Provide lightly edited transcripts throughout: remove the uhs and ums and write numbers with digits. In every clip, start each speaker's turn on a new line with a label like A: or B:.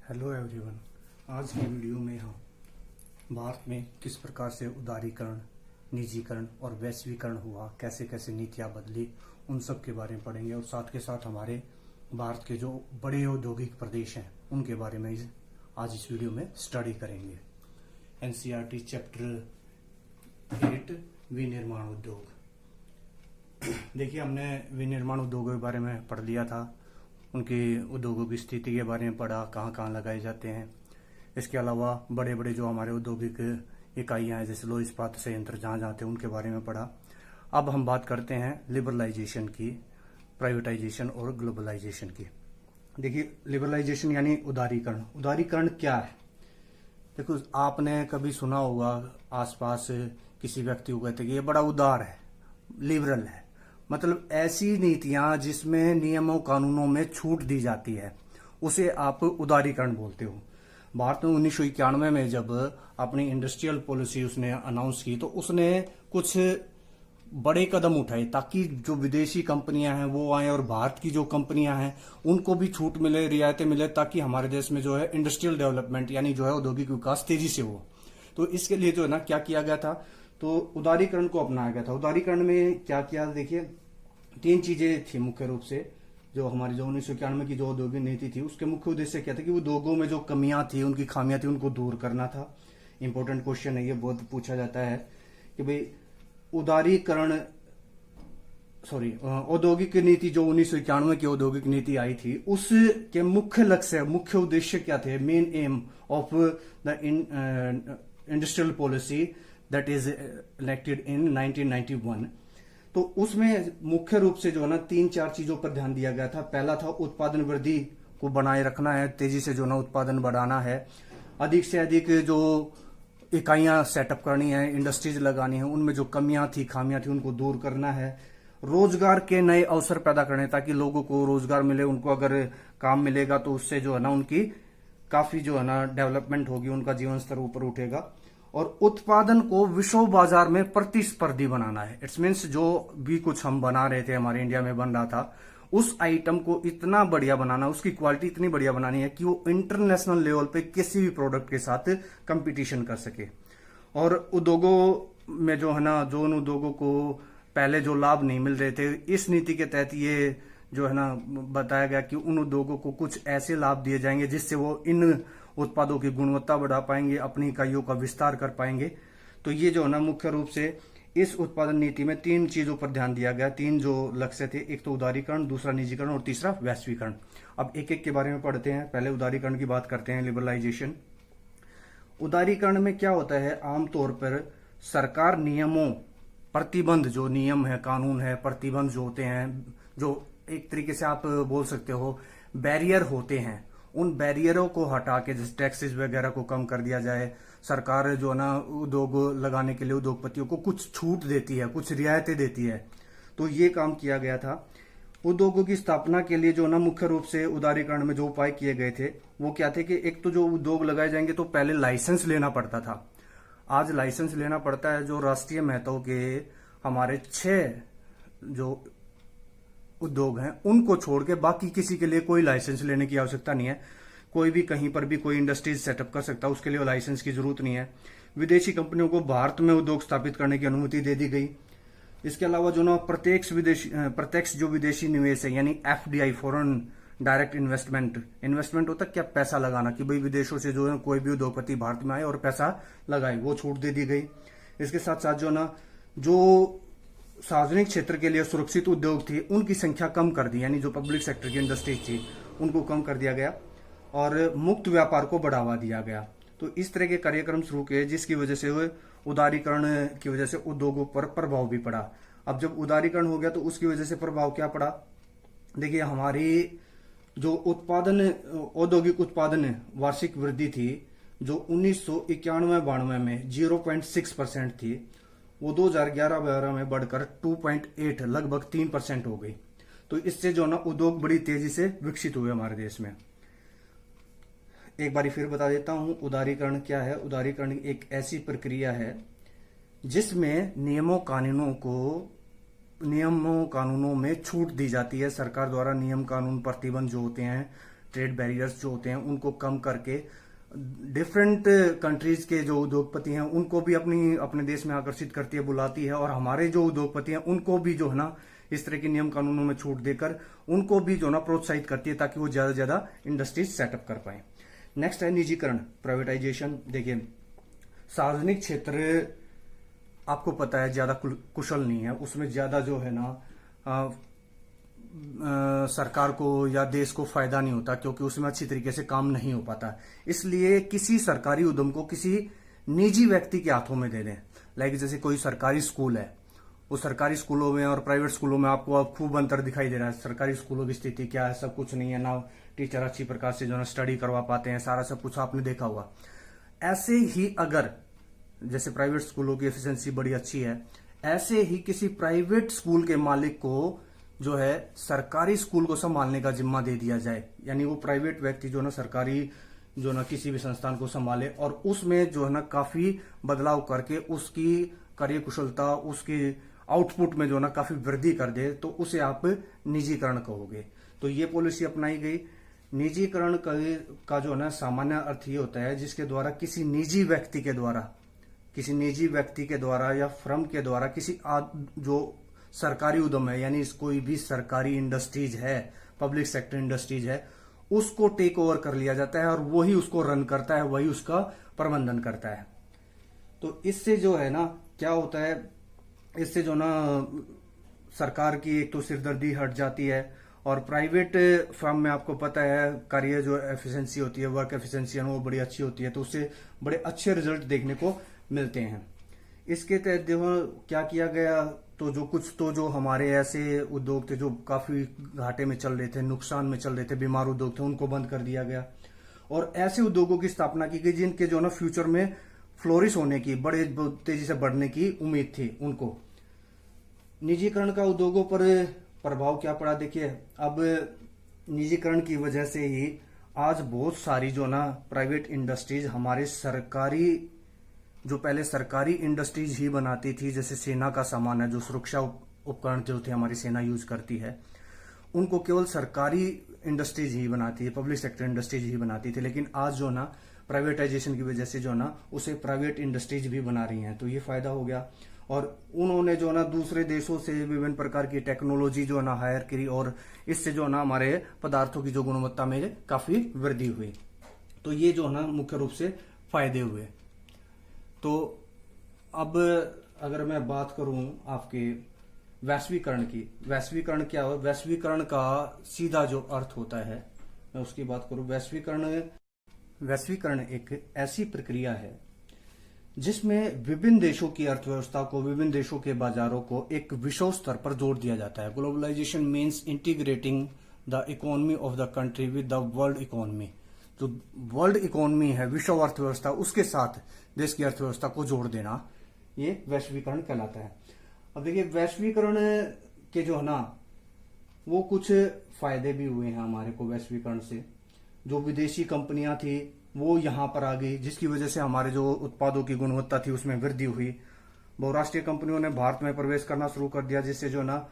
A: Hello everyone. आज की video में हम भारत में किस प्रकार से उदारीकरण, निजीकरण और वैश्वीकरण हुआ, कैसे कैसे नीतियां बदली, उन सब के बारे में पढ़ेंगे और साथ के साथ हमारे भारत के जो बड़े औद्योगिक प्रदेश हैं उनके बारे में आज इस वीडियो में स्टडी करेंगे। एनसीईआरटी चैप्टर 8 विनिर्माण उद्योग। देखिए, हमने विनिर्माण उद्योगों के बारे में पढ़ लिया था, उनके उद्योगों की स्थिति के बारे में पढ़ा, कहाँ कहाँ लगाए जाते हैं। इसके अलावा बड़े बड़े जो हमारे औद्योगिक इकाइयाँ हैं जैसे लोह इस्पात संयंत्र जहाँ जाते हैं उनके बारे में पढ़ा। अब हम बात करते हैं लिबरलाइजेशन की, प्राइवेटाइजेशन और ग्लोबलाइजेशन की। देखिए, लिबरलाइजेशन यानी उदारीकरण। उदारीकरण क्या है? देखो, आपने कभी सुना होगा आसपास किसी व्यक्ति को कहते कि ये बड़ा उदार है, लिबरल है। मतलब ऐसी नीतियां जिसमें नियमों कानूनों में छूट दी जाती है उसे आप उदारीकरण बोलते हो। भारत में 1991 में जब अपनी इंडस्ट्रियल पॉलिसी उसने अनाउंस की तो उसने कुछ बड़े कदम उठाए ताकि जो विदेशी कंपनियां हैं वो आए और भारत की जो कंपनियां हैं उनको भी छूट मिले, रियायतें मिले, ताकि हमारे देश में जो है इंडस्ट्रियल डेवलपमेंट यानी जो है औद्योगिक विकास तेजी से हो। तो इसके लिए जो है ना क्या किया गया था, तो उदारीकरण को अपनाया गया था। उदारीकरण में क्या किया, देखिए 3 चीजें थी मुख्य रूप से। जो हमारी जो 1991 की जो औद्योगिक नीति थी उसके मुख्य उद्देश्य क्या था कि उद्योगों में जो कमियां थी, उनकी खामियां थी, उनको दूर करना था। इंपॉर्टेंट क्वेश्चन है ये, बहुत पूछा जाता है कि भाई उदारीकरण औद्योगिक नीति जो 1991 की औद्योगिक नीति आई थी उसके मुख्य लक्ष्य, मुख्य उद्देश्य क्या थे? Main aim of the industrial policy that is elected in 1991। तो उसमें मुख्य रूप से जो है ना 3-4 चीजों पर ध्यान दिया गया था। पहला था उत्पादन वृद्धि को बनाए रखना है, तेजी से जो ना उत्पादन बढ़ाना है, अधिक से अधिक जो इकाइयां सेटअप करनी है, इंडस्ट्रीज लगानी है, उनमें जो कमियां थी, खामियां थी, उनको दूर करना है, रोजगार के नए अवसर पैदा करने ताकि लोगों को रोजगार मिले। उनको अगर काम मिलेगा तो उससे जो है ना उनकी काफी जो है ना डेवलपमेंट होगी, उनका जीवन स्तर ऊपर उठेगा। और उत्पादन को विश्व बाजार में प्रतिस्पर्धी बनाना है। इट्स मीन्स जो भी कुछ हम बना रहे थे, हमारे इंडिया में बन रहा था, उस आइटम को इतना बढ़िया बनाना, उसकी क्वालिटी इतनी बढ़िया बनानी है कि वो इंटरनेशनल लेवल पे किसी भी प्रोडक्ट के साथ कंपटीशन कर सके। और उद्योगों में जो है ना, जो उन उद्योगों को पहले जो लाभ नहीं मिल रहे थे, इस नीति के तहत ये जो है ना बताया गया कि उन उद्योगों को कुछ ऐसे लाभ दिए जाएंगे जिससे वो इन उत्पादों की गुणवत्ता बढ़ा पाएंगे, अपनी इकाइयों का विस्तार कर पाएंगे। तो ये जो है ना मुख्य रूप से इस उत्पादन नीति में 3 चीजों पर ध्यान दिया गया। 3 जो लक्ष्य थे, एक तो उदारीकरण, दूसरा निजीकरण और तीसरा वैश्वीकरण। अब एक एक के बारे में पढ़ते हैं। पहले उदारीकरण की बात करते हैं, लिबरलाइजेशन। उदारीकरण में क्या होता है, आमतौर पर सरकार नियमों, प्रतिबंध, जो नियम है, कानून है, प्रतिबंध जो होते हैं, जो एक तरीके से आप बोल सकते हो बैरियर होते हैं, उन बैरियरों को हटा के जैसे टैक्सेस वगैरह को कम कर दिया जाए। सरकार जो है ना उद्योग लगाने के लिए उद्योगपतियों को कुछ छूट देती है, कुछ रियायतें देती है। तो ये काम किया गया था। उद्योगों की स्थापना के लिए जो ना मुख्य रूप से उदारीकरण में जो उपाय किए गए थे वो क्या थे कि एक तो जो उद्योग लगाए जाएंगे तो पहले लाइसेंस लेना पड़ता था। आज लाइसेंस लेना पड़ता है। जो राष्ट्रीय महत्व के हमारे 6 जो उद्योग हैं उनको छोड़ के बाकी किसी के लिए कोई लाइसेंस लेने की आवश्यकता नहीं है। कोई भी कहीं पर भी कोई इंडस्ट्रीज सेटअप कर सकता है, उसके लिए लाइसेंस की जरूरत नहीं है। विदेशी कंपनियों को भारत में उद्योग स्थापित करने की अनुमति दे दी गई। इसके अलावा जो ना प्रत्यक्ष जो विदेशी निवेश है यानी एफडीआई, फॉरेन डायरेक्ट इन्वेस्टमेंट होता है क्या, पैसा लगाना, कि भाई विदेशों से जो है कोई भी उद्योगपति भारत में आए और पैसा लगाए, वो छूट दे दी गई। इसके साथ साथ जो ना जो सार्वजनिक क्षेत्र के लिए सुरक्षित उद्योग थी उनकी संख्या कम कर दी, यानी जो पब्लिक सेक्टर की इंडस्ट्रीज थी उनको कम कर दिया गया और मुक्त व्यापार को बढ़ावा दिया गया। तो इस तरह के कार्यक्रम शुरू किए जिसकी वजह से उदारीकरण की वजह से उद्योगों पर प्रभाव भी पड़ा। अब जब उदारीकरण हो गया तो उसकी वजह से प्रभाव क्या पड़ा, देखिए हमारी जो उत्पादन, औद्योगिक उत्पादन वार्षिक वृद्धि थी जो 1991-92 में 0.6% थी, वो 2011-12 में बढ़कर 2.8 लगभग 3% हो गई। तो इससे जो ना उद्योग बड़ी तेजी से विकसित हुए हमारे देश में। एक बार फिर बता देता हूं उदारीकरण क्या है। उदारीकरण एक ऐसी प्रक्रिया है जिसमें नियमों कानूनों में छूट दी जाती है। सरकार द्वारा नियम कानून प्रतिबंध जो होते हैं, ट्रेड बैरियर्स जो होते हैं उनको कम करके डिफरेंट कंट्रीज के जो उद्योगपति हैं उनको भी अपने देश में आकर्षित करती है, बुलाती है, और हमारे जो उद्योगपति हैं उनको भी जो है ना इस तरह के नियम कानूनों में छूट देकर उनको भी जो ना प्रोत्साहित करती है ताकि वो ज्यादा से ज्यादा इंडस्ट्रीज सेटअप कर पाए। नेक्स्ट है निजीकरण, प्राइवेटाइजेशन। देखिए, सार्वजनिक क्षेत्र आपको पता है ज्यादा कुशल नहीं है, उसमें ज्यादा जो है ना सरकार को या देश को फायदा नहीं होता, क्योंकि उसमें अच्छी तरीके से काम नहीं हो पाता। इसलिए किसी सरकारी उद्यम को किसी निजी व्यक्ति के हाथों में दे दें। लाइक जैसे कोई सरकारी स्कूल है, वो सरकारी स्कूलों में और प्राइवेट स्कूलों में आपको अब खूब अंतर दिखाई दे रहा है। सरकारी स्कूलों की स्थिति क्या है, सब कुछ नहीं है ना, टीचर अच्छी प्रकार से जो है स्टडी करवा पाते हैं, सारा सब कुछ आपने देखा हुआ। ऐसे ही अगर जैसे प्राइवेट स्कूलों की एफिशिएंसी बड़ी अच्छी है, ऐसे ही किसी प्राइवेट स्कूल के मालिक को जो है सरकारी स्कूल को संभालने का जिम्मा दे दिया जाए, यानी वो प्राइवेट व्यक्ति जो ना सरकारी जो ना किसी भी संस्थान को संभाले और उसमें जो है ना काफी बदलाव करके उसकी कार्य कुशलता, उसके आउटपुट में जो ना काफी वृद्धि कर दे, तो उसे आप निजीकरण कहोगे। तो ये पॉलिसी अपनाई गई। निजीकरण का जो है ना सामान्य अर्थ ये होता है जिसके द्वारा किसी निजी व्यक्ति के द्वारा या फर्म के द्वारा किसी जो सरकारी उद्यम है, यानी कोई भी सरकारी इंडस्ट्रीज है, पब्लिक सेक्टर इंडस्ट्रीज है, उसको टेक ओवर कर लिया जाता है और वही उसको रन करता है, वही उसका प्रबंधन करता है। तो इससे जो है ना क्या होता है, इससे जो ना सरकार की एक तो सिरदर्दी हट जाती है, और प्राइवेट फर्म में आपको पता है कार्य जो एफिशिएंसी होती है, वर्क एफिशिएंसी है वो बड़ी अच्छी होती है, तो उससे बड़े अच्छे रिजल्ट देखने को मिलते हैं। इसके तहत देखो क्या किया गया, तो जो हमारे ऐसे उद्योग थे जो काफी घाटे में चल रहे थे, नुकसान में चल रहे थे, बीमार उद्योग थे, उनको बंद कर दिया गया और ऐसे उद्योगों की स्थापना की गई जिनके जो ना फ्यूचर में फ्लोरिश होने की, बड़े तेजी से बढ़ने की उम्मीद थी उनको। निजीकरण का उद्योगों पर प्रभाव क्या पड़ा, देखिए अब निजीकरण की वजह से ही आज बहुत सारी जो ना प्राइवेट इंडस्ट्रीज हमारे सरकारी, जो पहले सरकारी इंडस्ट्रीज ही बनाती थी, जैसे सेना का सामान है, जो सुरक्षा उपकरण जो थे हमारी सेना यूज करती है, उनको केवल सरकारी इंडस्ट्रीज ही बनाती है, पब्लिक सेक्टर इंडस्ट्रीज ही बनाती थी। लेकिन आज जो ना प्राइवेटाइजेशन की वजह से जो ना उसे प्राइवेट इंडस्ट्रीज भी बना रही हैं, तो ये फायदा हो गया। और उन्होंने जो ना दूसरे देशों से विभिन्न प्रकार की टेक्नोलॉजी जो ना हायर करी और इससे जो ना हमारे पदार्थों की जो गुणवत्ता में काफी वृद्धि हुई। तो ये जो ना मुख्य रूप से फायदे हुए। तो अब अगर मैं बात करूं आपके वैश्वीकरण की, वैश्वीकरण क्या हो, वैश्वीकरण का सीधा जो अर्थ होता है मैं उसकी बात करूं। वैश्वीकरण एक ऐसी प्रक्रिया है जिसमें विभिन्न देशों की अर्थव्यवस्था को, विभिन्न देशों के बाजारों को एक विश्व स्तर पर जोड़ दिया जाता है। Globalization means integrating the economy of the country with the world economy. जो वर्ल्ड इकोनॉमी है, विश्व अर्थव्यवस्था, उसके साथ देश की अर्थव्यवस्था को जोड़ देना, ये वैश्वीकरण कहलाता है। अब देखिए वैश्वीकरण के जो है ना वो कुछ फायदे भी हुए हैं हमारे को वैश्वीकरण से। जो विदेशी कंपनियां थी वो यहां पर आ गई, जिसकी वजह से हमारे जो उत्पादों की गुणवत्ता थी उसमें वृद्धि हुई। बहुराष्ट्रीय कंपनियों ने भारत में प्रवेश करना शुरू कर दिया, जिससे जो ना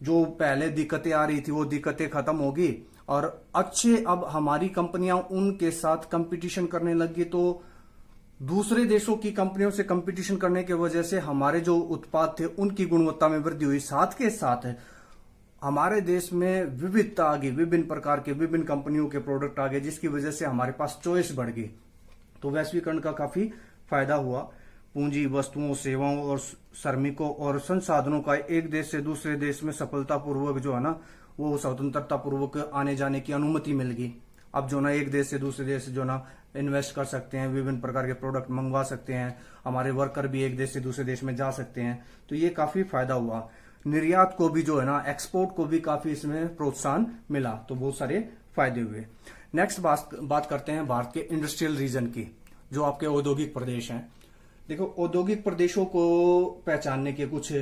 A: जो पहले दिक्कतें आ रही थी वो दिक्कतें खत्म होगी और अच्छे अब हमारी कंपनियां उनके साथ कंपटीशन करने लगी। तो दूसरे देशों की कंपनियों से कंपटीशन करने की वजह से हमारे जो उत्पाद थे उनकी गुणवत्ता में वृद्धि हुई। साथ के साथ हमारे देश में विविधता आ गई, विभिन्न प्रकार के विभिन्न कंपनियों के प्रोडक्ट आ गए, जिसकी वजह से हमारे पास चॉइस बढ़ गई। तो वैश्वीकरण का काफी फायदा हुआ। पूंजी, वस्तुओं, सेवाओं और श्रमिकों और संसाधनों का एक देश से दूसरे देश में सफलतापूर्वक जो है ना वो स्वतंत्रता पूर्वक आने जाने की अनुमति मिल गई। अब जो ना एक देश से दूसरे देश जो ना इन्वेस्ट कर सकते हैं, विभिन्न प्रकार के प्रोडक्ट मंगवा सकते हैं, हमारे वर्कर भी एक देश से दूसरे देश में जा सकते हैं। तो ये काफी फायदा हुआ। निर्यात को भी जो है ना, एक्सपोर्ट को भी काफी इसमें प्रोत्साहन मिला, तो बहुत सारे फायदे हुए। नेक्स्ट बात करते हैं भारत के इंडस्ट्रियल रीजन की, जो आपके औद्योगिक प्रदेश हैं। देखो औद्योगिक प्रदेशों को पहचानने के कुछ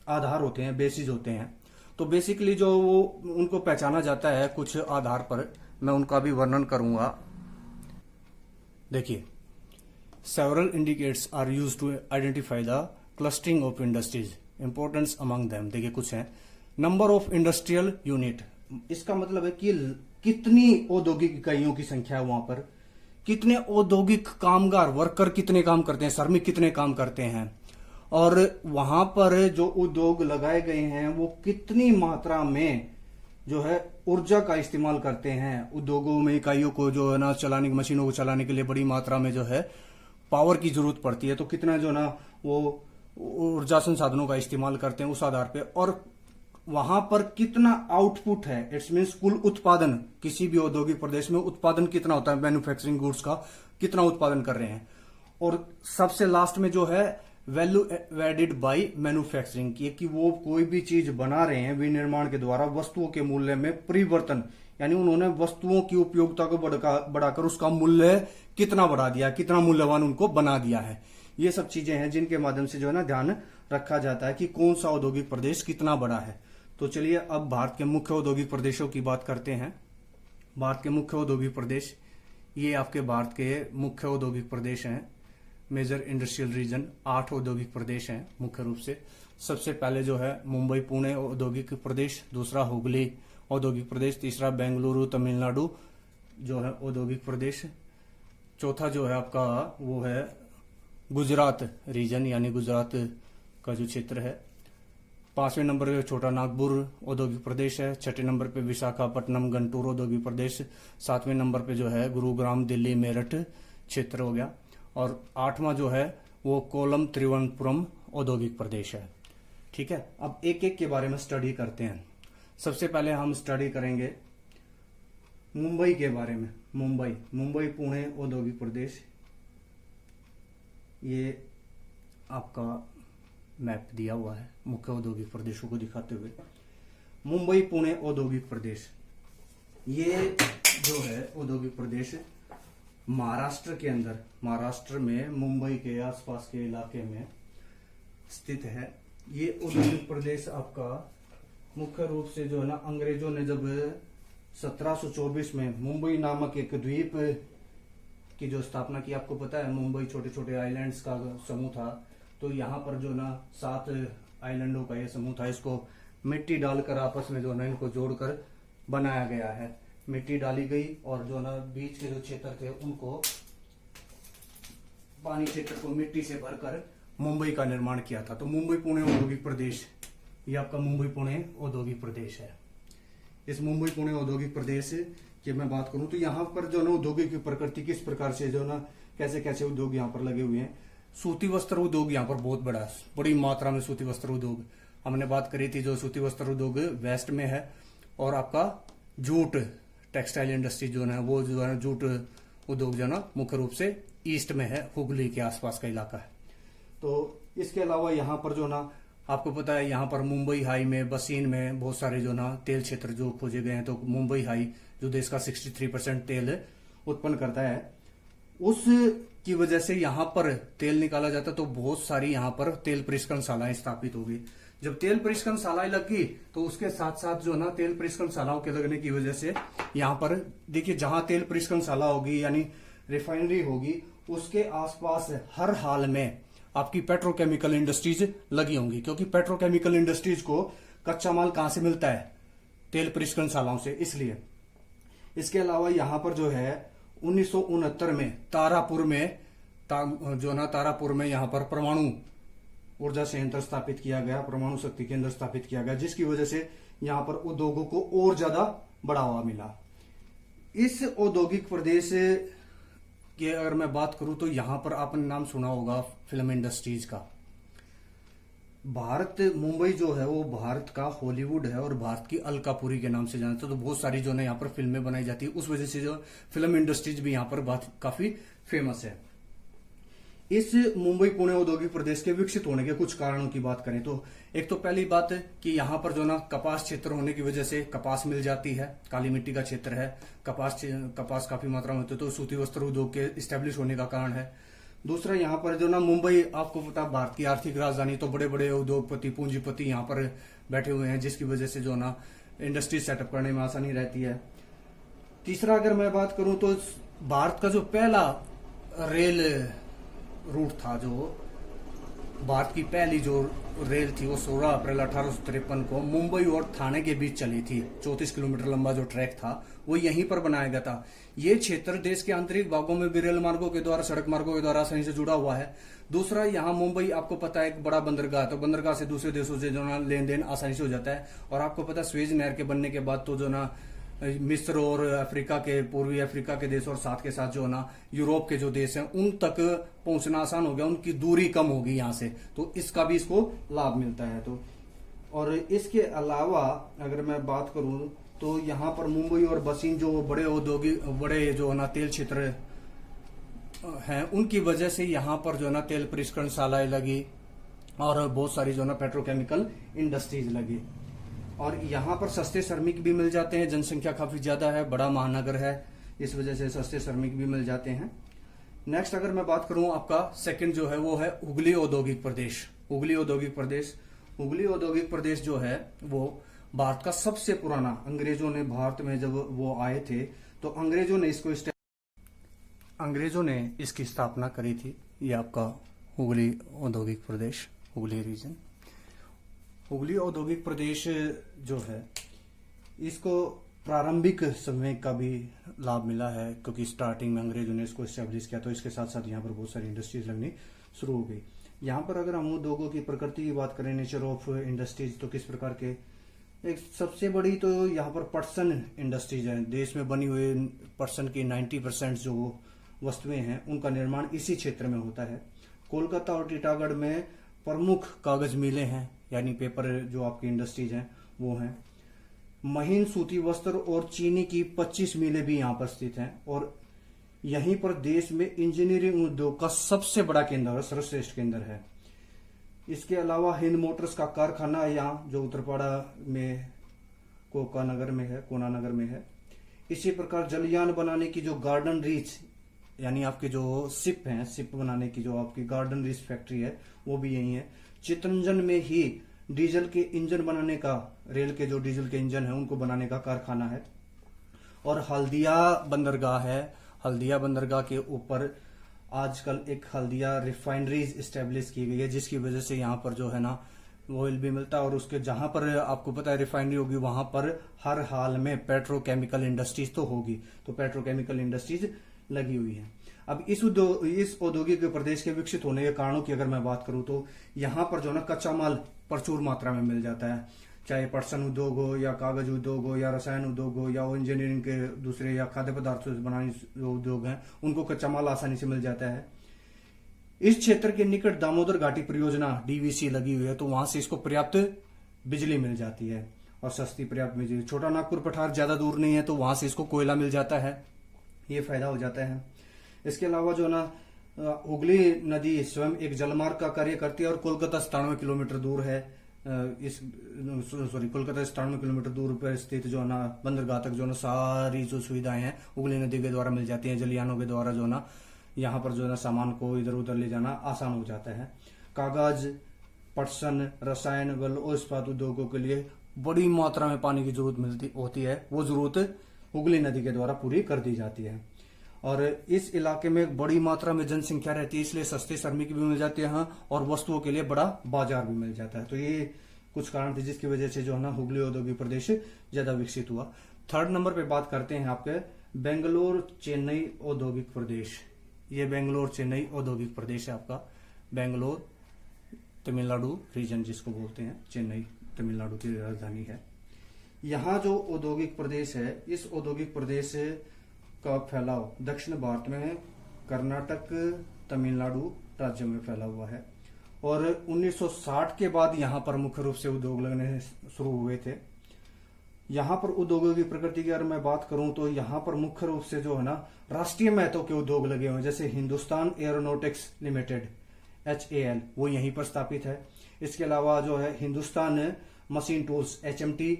A: आधार होते हैं, बेसिस होते हैं। तो बेसिकली जो उनको पहचाना जाता है कुछ आधार पर, मैं उनका भी वर्णन करूंगा। देखिए, several indicators are used to identify the clustering of industries, importance among them. देखिए कुछ है, नंबर ऑफ इंडस्ट्रियल यूनिट, इसका मतलब है कि कितनी औद्योगिक इकाइयों की संख्या है वहां पर, कितने औद्योगिक कामगार वर्कर कितने काम करते हैं, श्रमिक कितने काम करते हैं, और वहां पर जो उद्योग लगाए गए हैं वो कितनी मात्रा में जो है ऊर्जा का इस्तेमाल करते हैं। उद्योगों में इकाइयों को जो है ना चलाने, मशीनों को चलाने के लिए बड़ी मात्रा में जो है पावर की जरूरत पड़ती है, तो कितना जो ना वो ऊर्जा संसाधनों का इस्तेमाल करते हैं उस आधार पे, और वहां पर कितना आउटपुट है, इट्स मीन्स कुल उत्पादन, किसी भी औद्योगिक प्रदेश में उत्पादन कितना होता है, मैन्युफैक्चरिंग गुड्स का कितना उत्पादन कर रहे हैं। और सबसे लास्ट में जो है वैल्यू एडेड बाय मैन्युफैक्चरिंग की, कि वो कोई भी चीज बना रहे हैं विनिर्माण के द्वारा, वस्तुओं के मूल्य में परिवर्तन, यानी उन्होंने वस्तुओं की उपयोगिता को बढ़ाकर उसका मूल्य कितना बढ़ा दिया, कितना मूल्यवान उनको बना दिया है। ये सब चीजें हैं जिनके माध्यम से जो है ना ध्यान रखा जाता है कि कौन सा औद्योगिक प्रदेश कितना बड़ा है। तो चलिए अब भारत के मुख्य औद्योगिक प्रदेशों की बात करते हैं। भारत के मुख्य औद्योगिक प्रदेश, ये आपके भारत के मुख्य औद्योगिक प्रदेश हैं, मेजर इंडस्ट्रियल रीजन। 8 औद्योगिक प्रदेश हैं मुख्य रूप से। सबसे पहले जो है मुंबई पुणे औद्योगिक प्रदेश, दूसरा हुगली औद्योगिक प्रदेश, तीसरा बेंगलुरु तमिलनाडु जो है औद्योगिक प्रदेश, चौथा जो है आपका वो है गुजरात रीजन, यानी गुजरात का जो क्षेत्र है। 5वें नंबर पे छोटा नागपुर औद्योगिक प्रदेश है। 6ठे नंबर पे विशाखापट्टनम गंटूर औद्योगिक प्रदेश। 7वें नंबर पे जो है गुरुग्राम दिल्ली मेरठ क्षेत्र हो गया। और 8वां जो है वो कोलम त्रिवेंद्रपुरम औद्योगिक प्रदेश है। ठीक है, अब एक एक के बारे में स्टडी करते हैं। सबसे पहले हम स्टडी करेंगे मुंबई के बारे में। मुंबई पुणे औद्योगिक प्रदेश, ये आपका मैप दिया हुआ है मुख्य औद्योगिक प्रदेशों को दिखाते हुए। मुंबई पुणे औद्योगिक प्रदेश, ये जो है औद्योगिक प्रदेश महाराष्ट्र के अंदर, महाराष्ट्र में मुंबई के आसपास के इलाके में स्थित है। ये औद्योगिक प्रदेश आपका मुख्य रूप से जो है ना अंग्रेजों ने जब 1724 में मुंबई नामक एक द्वीप की जो स्थापना की, आपको पता है मुंबई छोटे छोटे आइलैंड्स का समूह था, तो यहाँ पर जो ना 7 आइलैंडों का ये समूह था, इसको मिट्टी डालकर आपस में जो ना इनको जोड़कर बनाया गया है। मिट्टी डाली गई और जो ना बीच के जो क्षेत्र थे उनको, पानी क्षेत्र को मिट्टी से भरकर मुंबई का निर्माण किया था। तो मुंबई पुणे औद्योगिक प्रदेश, ये आपका मुंबई पुणे औद्योगिक प्रदेश है। इस मुंबई पुणे औद्योगिक प्रदेश की मैं बात करूं तो यहाँ पर जो ना औद्योगिक की प्रकृति किस प्रकार से जो ना कैसे कैसे उद्योग यहाँ पर लगे हुए हैं। सूती वस्त्र उद्योग यहाँ पर बहुत बड़ा है, बड़ी मात्रा में सूती वस्त्र उद्योग, हमने बात करी थी, जो सूती वस्त्र उद्योग वेस्ट में है। और आपका जूट टेक्सटाइल इंडस्ट्री जो है वो जो है जूट उद्योग जो है ना मुख्य रूप से ईस्ट में है, हुगली के आसपास का इलाका है। तो इसके अलावा यहाँ पर जो ना आपको पता है यहाँ पर मुंबई हाई में, बसीन में बहुत सारे जो ना तेल क्षेत्र जो खोजे गए हैं। तो मुंबई हाई जो देश का 63% तेल उत्पन्न करता है, उस की वजह से यहाँ पर तेल निकाला जाता है। तो बहुत सारी यहाँ पर तेल परिष्करणशालाएं स्थापित हो गई। जब तेल परिष्करणशालाएं लगी तो उसके साथ साथ जो ना तेल परिष्करणशालाओं के लगने की वजह से यहाँ पर देखिए, जहां तेल परिष्करणशाला होगी यानी रिफाइनरी होगी, उसके आसपास हर हाल में आपकी पेट्रोकेमिकल इंडस्ट्रीज लगी होंगी, क्योंकि पेट्रोकेमिकल इंडस्ट्रीज को कच्चा माल कहां से मिलता है, तेल परिष्करणशालाओं से, इसलिए। इसके अलावा यहाँ पर जो है 1969 में तारापुर में जो ना तारापुर में यहाँ पर परमाणु ऊर्जा संयंत्र स्थापित किया गया, परमाणु शक्ति केंद्र स्थापित किया गया, जिसकी वजह से यहाँ पर उद्योगों को और ज्यादा बढ़ावा मिला। इस औद्योगिक प्रदेश की अगर मैं बात करूं तो यहाँ पर आपने नाम सुना होगा फिल्म इंडस्ट्रीज का। भारत, मुंबई जो है वो भारत का हॉलीवुड है और भारत की अलकापुरी के नाम से जानते हैं। तो बहुत सारी जो है यहाँ पर फिल्में बनाई जाती है, उस वजह से जो फिल्म इंडस्ट्रीज भी यहाँ पर काफी फेमस है। इस मुंबई पुणे औद्योगिक प्रदेश के विकसित होने के कुछ कारणों की बात करें तो एक तो पहली बात है कि यहाँ पर जो ना कपास क्षेत्र होने की वजह से कपास मिल जाती है, काली मिट्टी का क्षेत्र है, कपास काफी मात्रा में होती है, तो सूती वस्त्र उद्योग के स्टैब्लिश होने का कारण है। दूसरा, यहाँ पर जो ना मुंबई, आपको पता भारत की आर्थिक राजधानी, तो बड़े बड़े उद्योगपति पूंजीपति यहाँ पर बैठे हुए हैं, जिसकी वजह से जो ना इंडस्ट्री सेटअप करने में आसानी रहती है। तीसरा, अगर मैं बात करूं तो भारत का जो पहला रेल रूट था जो भारत की पहली जो रेल थी वो 16 अप्रैल 1853 को मुंबई और ठाणे के बीच चली थी। 34 किलोमीटर लंबा जो ट्रैक था वो यहीं पर बनाया गया था। ये क्षेत्र देश के आंतरिक भागों में भी रेल मार्गों के द्वारा, सड़क मार्गों के द्वारा आसानी से जुड़ा हुआ है। दूसरा, यहाँ मुंबई आपको पता है एक बड़ा बंदरगाह है, तो बंदरगाह से दूसरे देशों से जो ना लेन देन आसानी से हो जाता है। और आपको पता है स्वेज नहर के बनने के बाद तो जो ना मिस्र और अफ्रीका के, पूर्वी अफ्रीका के देश और साथ के साथ जो है ना यूरोप के जो देश हैं उन तक पहुंचना आसान हो गया, उनकी दूरी कम होगी यहाँ से, तो इसका भी इसको लाभ मिलता है। तो और इसके अलावा अगर मैं बात करूं तो यहाँ पर मुंबई और बसीन जो बड़े औद्योगिक, बड़े जो है ना तेल क्षेत्र हैं, उनकी वजह से यहाँ पर जो है ना तेल परिष्करणशालाएं लगी और बहुत सारी जो है ना पेट्रोकेमिकल इंडस्ट्रीज लगी। और यहाँ पर सस्ते श्रमिक भी मिल जाते हैं, जनसंख्या काफी ज्यादा है, बड़ा महानगर है, इस वजह से सस्ते श्रमिक भी मिल जाते हैं। नेक्स्ट अगर मैं बात करूं आपका सेकंड जो है वो है हुगली औद्योगिक प्रदेश। हुगली औद्योगिक प्रदेश, हुगली औद्योगिक प्रदेश जो है वो भारत का सबसे पुराना, अंग्रेजों ने भारत में जब वो आए थे तो अंग्रेजों ने इसकी स्थापना करी थी। ये आपका हुगली औद्योगिक प्रदेश, हुगली रीजन। हुगली औद्योगिक प्रदेश जो है इसको प्रारंभिक समय का भी लाभ मिला है, क्योंकि स्टार्टिंग में अंग्रेजों ने इसको एस्टेब्लिश किया, तो इसके साथ साथ यहाँ पर बहुत सारी इंडस्ट्रीज लगनी शुरू हो गई। यहाँ पर अगर हम उद्योगों की प्रकृति की बात करें, नेचर ऑफ इंडस्ट्रीज, तो किस प्रकार के, एक सबसे बड़ी तो यहाँ पर पटसन इंडस्ट्रीज है। देश में बनी हुई पटसन की 90% जो वस्तुएं हैं उनका निर्माण इसी क्षेत्र में होता है। कोलकाता और टीटागढ़ में प्रमुख कागज मिलें हैं, यानी पेपर जो आपकी इंडस्ट्रीज हैं वो हैं। महीन सूती वस्त्र और चीनी की 25 मिलें भी यहाँ पर स्थित हैं। और यहीं पर देश में इंजीनियरिंग उद्योग का सबसे बड़ा केंद्र है, सर्वश्रेष्ठ केंद्र है। इसके अलावा हिंद मोटर्स का कारखाना यहाँ जो उत्तरपाड़ा में कोकानगर में है, कोनानगर में है। इसी प्रकार जलयान बनाने की जो गार्डन रीच, यानी आपके जो शिप हैं, शिप बनाने की जो आपकी गार्डन रीच फैक्ट्री है वो भी यही है। चितरंजन में ही डीजल के इंजन बनाने का, रेल के जो डीजल के इंजन है उनको बनाने का कारखाना है। और हल्दिया बंदरगाह है, हल्दिया बंदरगाह के ऊपर आजकल एक हल्दिया रिफाइनरीज स्टेब्लिश की गई है, जिसकी वजह से यहाँ पर जो है ना ऑयल भी मिलता है। और उसके जहां पर आपको पता है रिफाइनरी होगी वहां पर हर हाल में पेट्रोकेमिकल इंडस्ट्रीज तो होगी, तो पेट्रोकेमिकल इंडस्ट्रीज लगी हुई है। अब इस औद्योगिक प्रदेश के विकसित होने के कारणों की अगर मैं बात करूं तो यहाँ पर जो ना कच्चा माल प्रचुर मात्रा में मिल जाता है, चाहे पटसन उद्योग हो या कागज उद्योग हो या रसायन उद्योग हो या इंजीनियरिंग के दूसरे या खाद्य पदार्थों से बनाने जो उद्योग हैं उनको कच्चा माल आसानी से मिल जाता है। इस क्षेत्र के निकट दामोदर घाटी परियोजना डीवीसी लगी हुई है, तो वहां से इसको पर्याप्त बिजली मिल जाती है और सस्ती पर्याप्त बिजली। छोटा नागपुर पठार ज्यादा दूर नहीं है, तो वहां से इसको कोयला मिल जाता है, ये फायदा हो जाता है। इसके अलावा जो ना हुगली नदी स्वयं एक जलमार्ग का कार्य करती है और कोलकाता 97 किलोमीटर दूर है। कोलकाता 97 किलोमीटर दूर पर स्थित जो ना बंदरगाह तक जो ना सारी जो सुविधाएं हैं हुगली नदी के द्वारा मिल जाती हैं। जलयानों के द्वारा जो ना यहाँ पर जो है ना सामान को इधर उधर ले जाना आसान हो जाता है। कागज, पटसन, रसायन व लौह इस्पात उद्योगों के लिए बड़ी मात्रा में पानी की जरूरत होती है, वो जरूरत हुगली नदी के द्वारा पूरी कर दी जाती है। और इस इलाके में बड़ी मात्रा में जनसंख्या रहती है, इसलिए सस्ते श्रमिक भी मिल जाते हैं और वस्तुओं के लिए बड़ा बाजार भी मिल जाता है। तो ये कुछ कारण थे जिसकी वजह से जो है ना हुगली औद्योगिक प्रदेश ज्यादा विकसित हुआ। थर्ड नंबर पे बात करते हैं आपके बेंगलोर चेन्नई औद्योगिक प्रदेश। ये बेंगलोर चेन्नई औद्योगिक प्रदेश है आपका। बेंगलोर तमिलनाडु रीजन जिसको बोलते हैं, चेन्नई तमिलनाडु की राजधानी है। यहाँ जो औद्योगिक प्रदेश है, इस औद्योगिक प्रदेश का फैलाव दक्षिण भारत में कर्नाटक, तमिलनाडु राज्यों में फैला हुआ है। और 1960 के बाद यहाँ पर मुख्य रूप से उद्योग लगने शुरू हुए थे। यहाँ पर उद्योगों की प्रकृति की अगर मैं बात करूं तो यहाँ पर मुख्य रूप से जो है ना राष्ट्रीय महत्व के उद्योग लगे हुए हैं, जैसे हिंदुस्तान एरोनॉटिक्स लिमिटेड HAL वो यहीं पर स्थापित है। इसके अलावा जो है हिंदुस्तान मशीन टूल्स HMT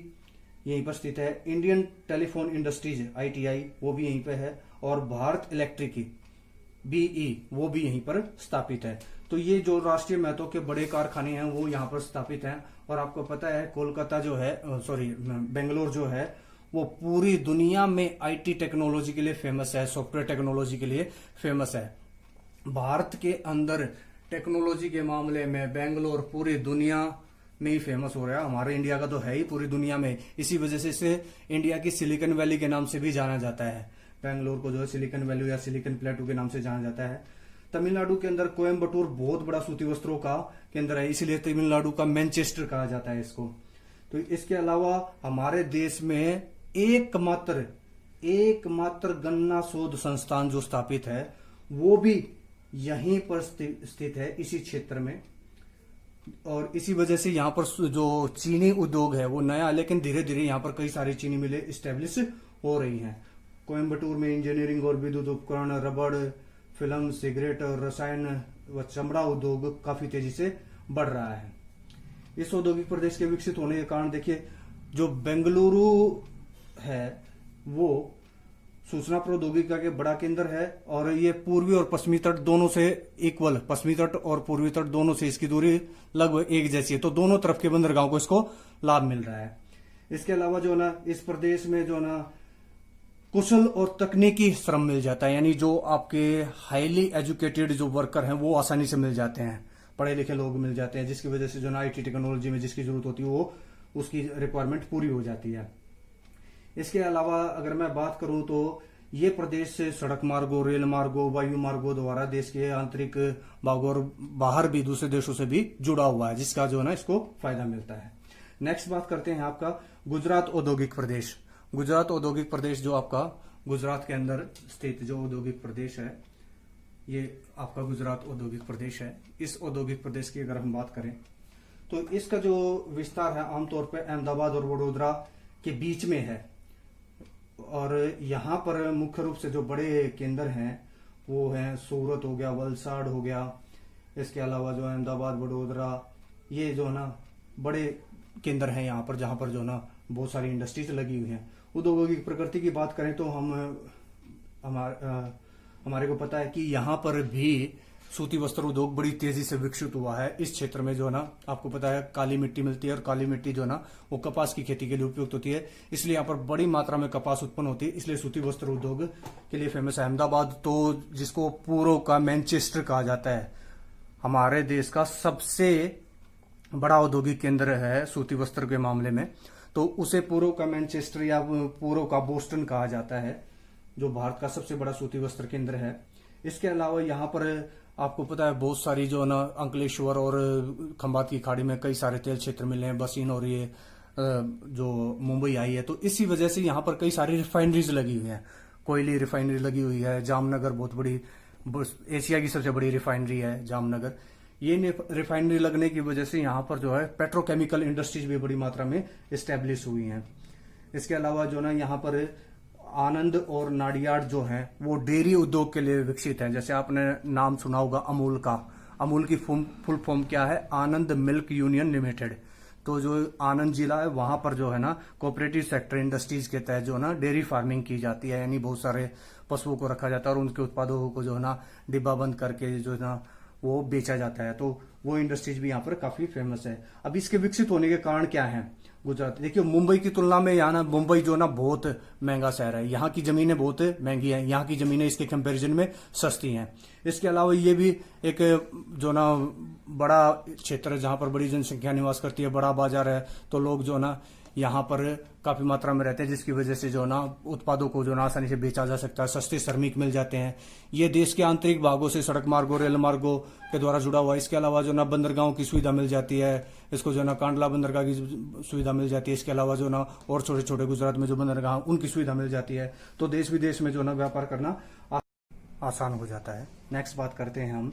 A: यहीं पर स्थित है। इंडियन टेलीफोन इंडस्ट्रीज ITI वो भी यहीं पे है। और भारत इलेक्ट्रिक BE वो भी यहीं पर स्थापित है। तो ये जो राष्ट्रीय महत्व के बड़े कारखाने हैं वो यहाँ पर स्थापित हैं। और आपको पता है कोलकाता जो है, बेंगलोर जो है वो पूरी दुनिया में IT टेक्नोलॉजी के लिए फेमस है, सॉफ्टवेयर टेक्नोलॉजी के लिए फेमस है। भारत के अंदर टेक्नोलॉजी के मामले में बेंगलोर पूरी दुनिया में ही फेमस हो रहा है। हमारे इंडिया का तो है ही पूरी दुनिया में, इसी वजह से इसे इंडिया की सिलिकॉन वैली के नाम से भी जाना जाता है। बेंगलोर को जो है सिलिकॉन वैली या सिलिकॉन प्लेटू के नाम से जाना जाता है। तमिलनाडु के अंदर कोयम्बटूर बहुत बड़ा सूती वस्त्रों का केंद्र है, इसीलिए तमिलनाडु का मैनचेस्टर कहा जाता है इसको। तो इसके अलावा हमारे देश में एकमात्र गन्ना शोध संस्थान जो स्थापित है वो भी यहीं पर स्थित है, इसी क्षेत्र में। और इसी वजह से यहाँ पर जो चीनी उद्योग है वो नया, लेकिन धीरे धीरे यहाँ पर कई सारी चीनी मिलें इस्टेब्लिश हो रही हैं। कोयम्बटूर में इंजीनियरिंग और विद्युत उपकरण, रबड़, फिल्म, सिगरेट और रसायन व चमड़ा उद्योग काफी तेजी से बढ़ रहा है। इस औद्योगिक प्रदेश के विकसित होने के कारण देखिए, जो बेंगलुरु है वो सूचना प्रौद्योगिकी का बड़ा केंद्र है, और ये पूर्वी और पश्चिमी तट दोनों से इक्वल, पश्चिमी तट और पूर्वी तट दोनों से इसकी दूरी लगभग एक जैसी है, तो दोनों तरफ के बंदरगाहों को इसको लाभ मिल रहा है। इसके अलावा जो ना इस प्रदेश में जो ना कुशल और तकनीकी श्रम मिल जाता है, यानी जो आपके हाईली एजुकेटेड जो वर्कर हैं वो आसानी से मिल जाते हैं, पढ़े लिखे लोग मिल जाते हैं, जिसकी वजह से जो ना आईटी टेक्नोलॉजी में जिसकी जरूरत होती है वो उसकी रिक्वायरमेंट पूरी हो जाती है। इसके अलावा अगर मैं बात करूं तो ये प्रदेश सड़क मार्गों, रेल मार्गों, वायु मार्गों द्वारा देश के आंतरिक भागों और बाहर भी दूसरे देशों से भी जुड़ा हुआ है, जिसका जो है ना इसको फायदा मिलता है। नेक्स्ट बात करते हैं आपका गुजरात औद्योगिक प्रदेश। गुजरात औद्योगिक प्रदेश जो आपका गुजरात के अंदर स्थित जो औद्योगिक प्रदेश है, ये आपका गुजरात औद्योगिक प्रदेश है। इस औद्योगिक प्रदेश की अगर हम बात करें तो इसका जो विस्तार है आमतौर पर अहमदाबाद और वडोदरा के बीच में है, और यहाँ पर मुख्य रूप से जो बड़े केंद्र हैं वो हैं सूरत हो गया, वलसाड़ हो गया, इसके अलावा जो अहमदाबाद, वडोदरा, ये जो ना बड़े केंद्र हैं यहाँ पर, जहाँ पर जो ना बहुत सारी इंडस्ट्रीज लगी हुई हैं। औद्योगिक प्रकृति की बात करें तो हमारे को पता है कि यहाँ पर भी सूती वस्त्र उद्योग बड़ी तेजी से विकसित हुआ है। इस क्षेत्र में जो है ना आपको पता है काली मिट्टी मिलती है, और काली मिट्टी जो है ना वो कपास की खेती के लिए उपयुक्त होती है, इसलिए यहाँ पर बड़ी मात्रा में कपास उत्पन्न होती है, इसलिए सूती वस्त्र उद्योग के लिए फेमस है। अहमदाबाद तो जिसको पूर्व का मैनचेस्टर कहा जाता है, हमारे देश का सबसे बड़ा औद्योगिक केंद्र है सूती वस्त्र के मामले में, तो उसे पूर्व का मैनचेस्टर या पूर्व का बोस्टन कहा जाता है, जो भारत का सबसे बड़ा सूती वस्त्र केंद्र है। इसके अलावा यहाँ पर आपको पता है बहुत सारी जो है ना अंकलेश्वर और खंबात की खाड़ी में कई सारे तेल क्षेत्र मिले हैं, बसीन और ये जो मुंबई आई है, तो इसी वजह से यहाँ पर कई सारी रिफाइनरीज लगी हुई हैं। कोयली रिफाइनरी लगी हुई है, जामनगर बहुत बड़ी, एशिया की सबसे बड़ी रिफाइनरी है जामनगर। ये रिफाइनरी लगने की वजह से यहाँ पर जो है पेट्रोकेमिकल इंडस्ट्रीज भी बड़ी मात्रा में इस्टेब्लिश हुई हैं। इसके अलावा जो ना यहाँ पर आनंद और नाडियाड जो है वो डेयरी उद्योग के लिए विकसित है। जैसे आपने नाम सुना होगा अमूल का, अमूल की फुल फॉर्म क्या है, आनंद मिल्क यूनियन लिमिटेड। तो जो आनंद जिला है वहां पर जो है ना कोऑपरेटिव सेक्टर इंडस्ट्रीज के तहत जो है ना डेयरी फार्मिंग की जाती है, यानी बहुत सारे पशुओं को रखा जाता है और उनके उत्पादों को जो है ना डिब्बा बंद करके जो है ना वो बेचा जाता है। तो वो इंडस्ट्रीज भी यहाँ पर काफी फेमस है। अब इसके विकसित होने के कारण क्या है गुजरात, देखिए मुंबई की तुलना में यहाँ ना मुंबई जो ना बहुत महंगा शहर है, यहाँ की जमीनें बहुत महंगी हैं, यहाँ की जमीनें इसके कंपैरिजन में सस्ती हैं। इसके अलावा ये भी एक जो ना बड़ा क्षेत्र है जहाँ पर बड़ी जनसंख्या निवास करती है, बड़ा बाजार है, तो लोग जो ना यहाँ पर काफी मात्रा में रहते हैं, जिसकी वजह से जो ना उत्पादों को जो ना आसानी से बेचा जा सकता है, सस्ते श्रमिक मिल जाते हैं। ये देश के आंतरिक भागों से सड़क मार्गों, रेल मार्गों के द्वारा जुड़ा हुआ है। इसके अलावा जो ना बंदरगाहों की सुविधा मिल जाती है, इसको जो ना कांडला बंदरगाह की सुविधा मिल जाती है। इसके अलावा जो ना और छोटे छोटे गुजरात में जो बंदरगाह उनकी सुविधा मिल जाती है, तो देश विदेश में जो ना व्यापार करना आसान हो जाता है। नेक्स्ट बात करते हैं हम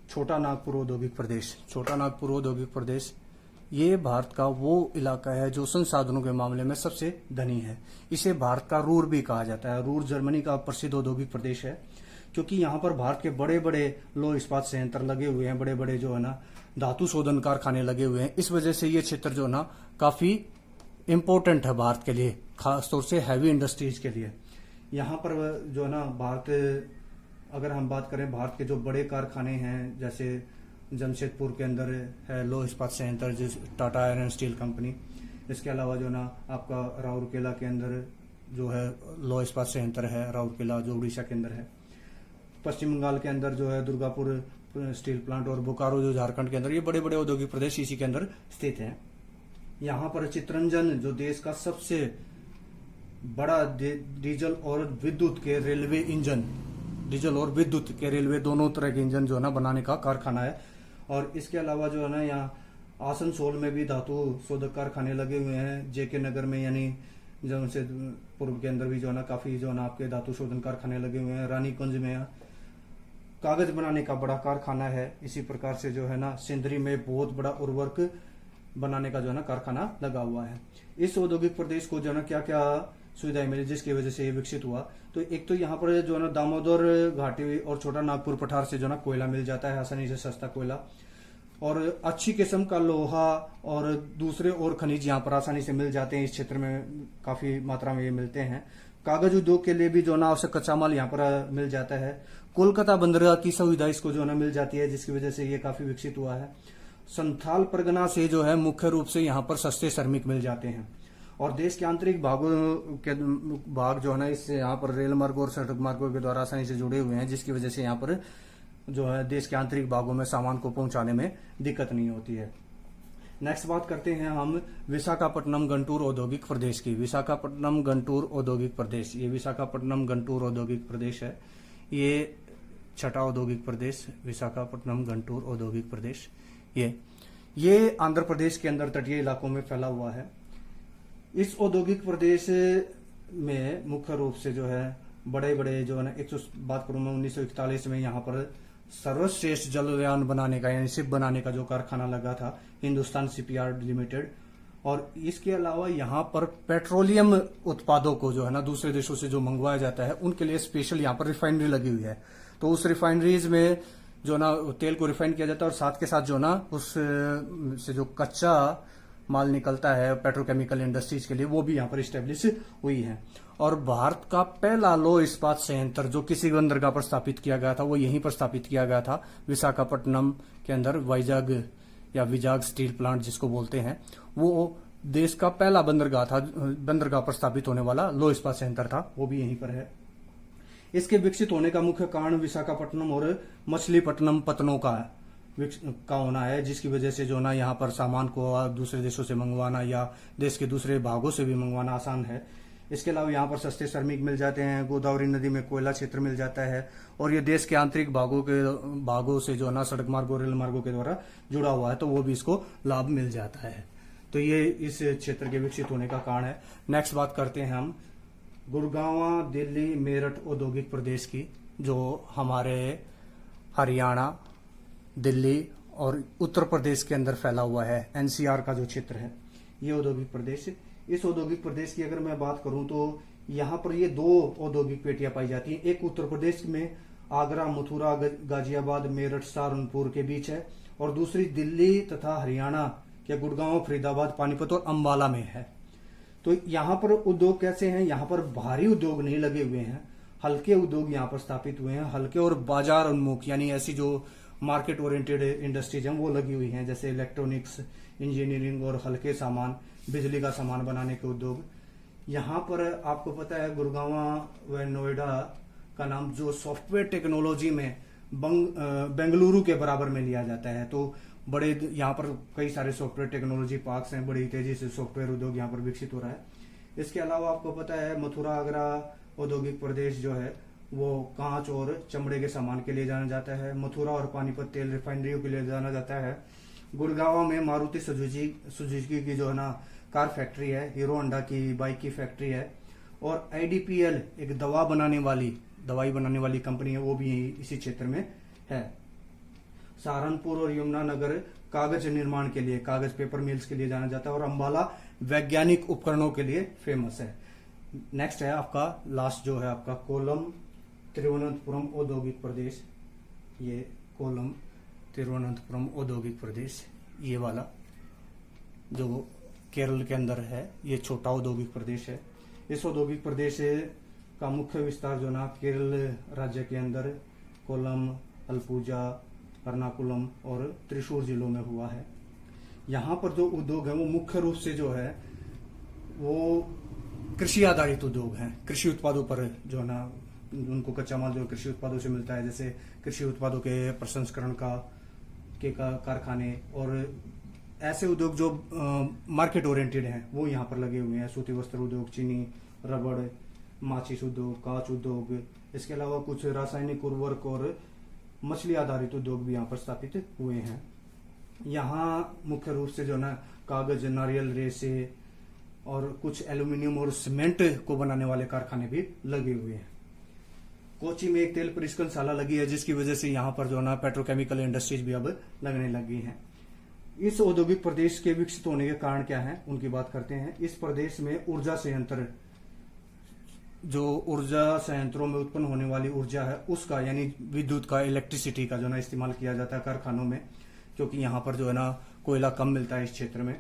A: छोटा नागपुर औद्योगिक प्रदेश। छोटा नागपुर औद्योगिक प्रदेश ये भारत का वो इलाका है जो संसाधनों के मामले में सबसे धनी है। इसे भारत का रूर भी कहा जाता है। रूर जर्मनी का प्रसिद्ध औद्योगिक प्रदेश है, क्योंकि यहाँ पर भारत के बड़े बड़े लौह इस्पात संयंत्र लगे हुए हैं, बड़े बड़े जो है ना धातु शोधन कारखाने लगे हुए हैं। इस वजह से ये क्षेत्र जो है ना काफी इम्पोर्टेंट है भारत के लिए, खासतौर से हैवी इंडस्ट्रीज के लिए। यहाँ पर जो है ना भारत, अगर हम बात करें भारत के जो बड़े कारखाने हैं, जैसे जमशेदपुर के अंदर है लौह इस्पात संयंत्र जिस टाटा आयरन स्टील कंपनी। इसके अलावा जो ना आपका राउरकेला के अंदर जो है लौह इस्पात संयंत्र है, राउरकेला जो उड़ीसा के अंदर है। पश्चिम बंगाल के अंदर जो है दुर्गापुर स्टील प्लांट, और बोकारो जो झारखंड के अंदर, ये बड़े बड़े औद्योगिक प्रदेश इसी के अंदर स्थित हैं। यहाँ पर चितरंजन जो देश का सबसे बड़ा डीजल और विद्युत के रेलवे इंजन, डीजल और विद्युत के रेलवे दोनों तरह के इंजन जो है ना बनाने का कारखाना है। और इसके अलावा जो है ना यहाँ आसनसोल में भी धातु शोधक कारखाने लगे हुए हैं, जेके नगर में यानी जमशेदपुर के अंदर भी जो है ना काफी जो है ना आपके धातु शोधन कारखाने लगे हुए हैं। रानीगंज में कागज बनाने का बड़ा कारखाना है। इसी प्रकार से जो है ना सिंदरी में बहुत बड़ा उर्वरक बनाने का जो है ना कारखाना लगा हुआ है। इस औद्योगिक प्रदेश को जो है ना क्या क्या सुविधाएं मिली जिसकी वजह से ये विकसित हुआ, तो एक तो यहाँ पर जो है ना दामोदर घाटी और छोटा नागपुर पठार से जो है ना कोयला मिल जाता है आसानी से, सस्ता कोयला, और अच्छी किस्म का लोहा और दूसरे और खनिज यहाँ पर आसानी से मिल जाते हैं। इस क्षेत्र में काफी मात्रा में ये मिलते हैं। कागज उद्योग के लिए भी जो है ना आवश्यक कच्चा माल यहाँ पर मिल जाता है। कोलकाता बंदरगाह की सुविधा इसको जो है ना मिल जाती है, जिसकी वजह से ये काफी विकसित हुआ है। संथाल परगना से जो है मुख्य रूप से यहाँ पर सस्ते श्रमिक मिल जाते हैं, और देश के आंतरिक भागों के भाग जो है ना इससे यहाँ पर रेल मार्ग और सड़क मार्गों के द्वारा आसानी से जुड़े हुए हैं, जिसकी वजह से यहाँ पर जो है देश के आंतरिक भागों में सामान को पहुंचाने में दिक्कत नहीं होती है। नेक्स्ट बात करते हैं हम विशाखापट्टनम गंटूर औद्योगिक प्रदेश की। विशाखापट्टनम गंटूर औद्योगिक प्रदेश, ये विशाखापट्टनम गंटूर औद्योगिक प्रदेश है। ये छठा औद्योगिक प्रदेश विशाखापट्टनम गंटूर औद्योगिक प्रदेश। ये आंध्र प्रदेश के अंदर तटीय इलाकों में फैला हुआ है। इस औद्योगिक प्रदेश में मुख्य रूप से जो है बड़े बड़े जो है ना बात करूं मैं 1941 में यहाँ पर सर्वश्रेष्ठ जलयान बनाने का यानी शिप बनाने का जो कारखाना लगा था, हिंदुस्तान शिपयार्ड लिमिटेड। और इसके अलावा यहाँ पर पेट्रोलियम उत्पादों को जो है ना दूसरे देशों से जो मंगवाया जाता है उनके लिए स्पेशल यहाँ पर रिफाइनरी लगी हुई है। तो उस रिफाइनरीज में जो ना तेल को रिफाइन किया जाता है, और साथ के साथ जो ना उस से जो कच्चा माल निकलता है पेट्रोकेमिकल इंडस्ट्रीज के लिए, वो भी यहाँ पर स्टेब्लिश हुई है। और भारत का पहला लौह इस्पात संयंत्र जो किसी बंदरगाह पर स्थापित किया गया था वो यहीं पर स्थापित किया गया था, विशाखापट्टनम के अंदर। वाइजाग या विजाग स्टील प्लांट जिसको बोलते हैं, वो देश का पहला बंदरगाह था, बंदरगाह पर स्थापित होने वाला लौह इस्पात संयंत्र था, वो भी यहीं पर है। इसके विकसित होने का मुख्य कारण विशाखापट्टनम और मछलीपट्टनम पत्तनों का होना है, जिसकी वजह से जो ना यहाँ पर सामान को दूसरे देशों से मंगवाना या देश के दूसरे भागों से भी मंगवाना आसान है। इसके अलावा यहाँ पर सस्ते श्रमिक मिल जाते हैं। गोदावरी नदी में कोयला क्षेत्र मिल जाता है, और ये देश के आंतरिक भागों से जो ना सड़क मार्गों रेल मार्गों के द्वारा जुड़ा हुआ है, तो वो भी इसको लाभ मिल जाता है। तो ये इस क्षेत्र के विकसित होने का कारण है। नेक्स्ट बात करते हैं हम गुड़गांव दिल्ली मेरठ औद्योगिक प्रदेश की, जो हमारे हरियाणा, दिल्ली और उत्तर प्रदेश के अंदर फैला हुआ है। एनसीआर का जो क्षेत्र है ये औद्योगिक प्रदेश। इस औद्योगिक प्रदेश की अगर मैं बात करूं तो यहाँ पर ये दो औद्योगिक पेटियां पाई जाती हैं। एक उत्तर प्रदेश में आगरा, मथुरा, गाजियाबाद, मेरठ, सहारनपुर के बीच है, और दूसरी दिल्ली तथा हरियाणा के गुड़गांव, फरीदाबाद, पानीपत और अंबाला में है। तो यहाँ पर उद्योग कैसे हैं? यहाँ पर भारी उद्योग नहीं लगे हुए हैं, हल्के उद्योग यहाँ पर स्थापित हुए हैं। हल्के और बाजार उन्मुख यानी ऐसी जो मार्केट ओरिएंटेड इंडस्ट्रीज हैं वो लगी हुई हैं, जैसे इलेक्ट्रॉनिक्स, इंजीनियरिंग और हल्के सामान, बिजली का सामान बनाने के उद्योग। यहाँ पर आपको पता है गुड़गांव व नोएडा का नाम जो सॉफ्टवेयर टेक्नोलॉजी में बेंगलुरु के बराबर में लिया जाता है। तो बड़े यहाँ पर कई सारे सॉफ्टवेयर टेक्नोलॉजी पार्क्स हैं, बड़ी तेजी से सॉफ्टवेयर उद्योग यहाँ पर विकसित हो रहा है। इसके अलावा आपको पता है मथुरा आगरा औद्योगिक प्रदेश जो है वो कांच और चमड़े के सामान के लिए जाना जाता है। मथुरा और पानीपत तेल रिफाइनरियों के लिए जाना जाता है। गुड़गांव में मारुति सुजुकी की जो है ना कार फैक्ट्री है, हीरो होंडा की बाइक की फैक्ट्री है, और आईडीपीएल एक दवाई बनाने वाली कंपनी है, वो भी इसी क्षेत्र में है। सहारनपुर और यमुनानगर कागज निर्माण के लिए, कागज पेपर मिल्स के लिए जाना जाता है, और अंबाला वैज्ञानिक उपकरणों के लिए फेमस है। नेक्स्ट है आपका लास्ट जो है आपका कोल्लम तिरुवनंतपुरम औद्योगिक प्रदेश। ये कोल्लम तिरुवनंतपुरम औद्योगिक प्रदेश, ये वाला जो केरल के अंदर है, ये छोटा औद्योगिक प्रदेश है। इस औद्योगिक प्रदेश का मुख्य विस्तार जो ना केरल राज्य के अंदर कोल्लम, अलपुजा, एर्नाकुलम और त्रिशूर जिलों में हुआ है। यहाँ पर जो उद्योग है वो मुख्य रूप से जो है वो कृषि आधारित उद्योग हैं, कृषि उत्पादों पर जो ना उनको कच्चा माल जो कृषि उत्पादों से मिलता है, जैसे कृषि उत्पादों के प्रसंस्करण के कारखाने और ऐसे उद्योग जो मार्केट ओरिएंटेड हैं वो यहाँ पर लगे हुए हैं। सूती वस्त्र उद्योग, चीनी, रबड़, माचिस उद्योग, कांच उद्योग, इसके अलावा कुछ रासायनिक उर्वरक और मछली आधारित उद्योग भी यहाँ पर स्थापित हुए हैं। यहाँ मुख्य रूप से जो ना कागज, नारियल रेशे और कुछ एल्यूमिनियम और सीमेंट को बनाने वाले कारखाने भी लगे हुए हैं। कोची में एक तेल परिष्करणशाला लगी है, जिसकी वजह से यहाँ पर जो ना पेट्रोकेमिकल इंडस्ट्रीज भी अब लगने लगी हैं। इस औद्योगिक प्रदेश के विकसित होने के कारण क्या है, उनकी बात करते हैं। इस प्रदेश में ऊर्जा संयंत्र, जो ऊर्जा संयंत्रों में उत्पन्न होने वाली ऊर्जा है उसका, यानी विद्युत का, इलेक्ट्रिसिटी का जो ना इस्तेमाल किया जाता है कारखानों में, क्योंकि यहाँ पर जो है ना कोयला कम मिलता है इस क्षेत्र में।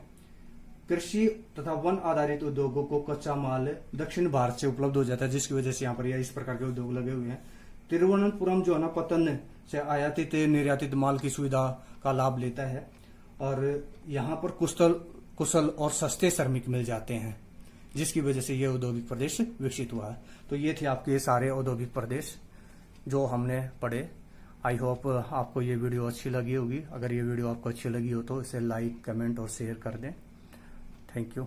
A: कृषि तथा वन आधारित उद्योगों को कच्चा माल दक्षिण भारत से उपलब्ध हो जाता है, जिसकी वजह से यहाँ पर इस प्रकार के उद्योग लगे हुए हैं। तिरुवनंतपुरम जो है ना पतन से आयातित निर्यातित माल की सुविधा का लाभ लेता है और यहाँ पर कुशल और सस्ते श्रमिक मिल जाते हैं, जिसकी वजह से ये औद्योगिक प्रदेश विकसित हुआ है। तो ये थे आपके सारे औद्योगिक प्रदेश जो हमने पढ़े। आई होप आपको ये वीडियो अच्छी लगी होगी। अगर ये वीडियो आपको अच्छी लगी हो तो इसे लाइक, कमेंट और शेयर कर दें। Thank you.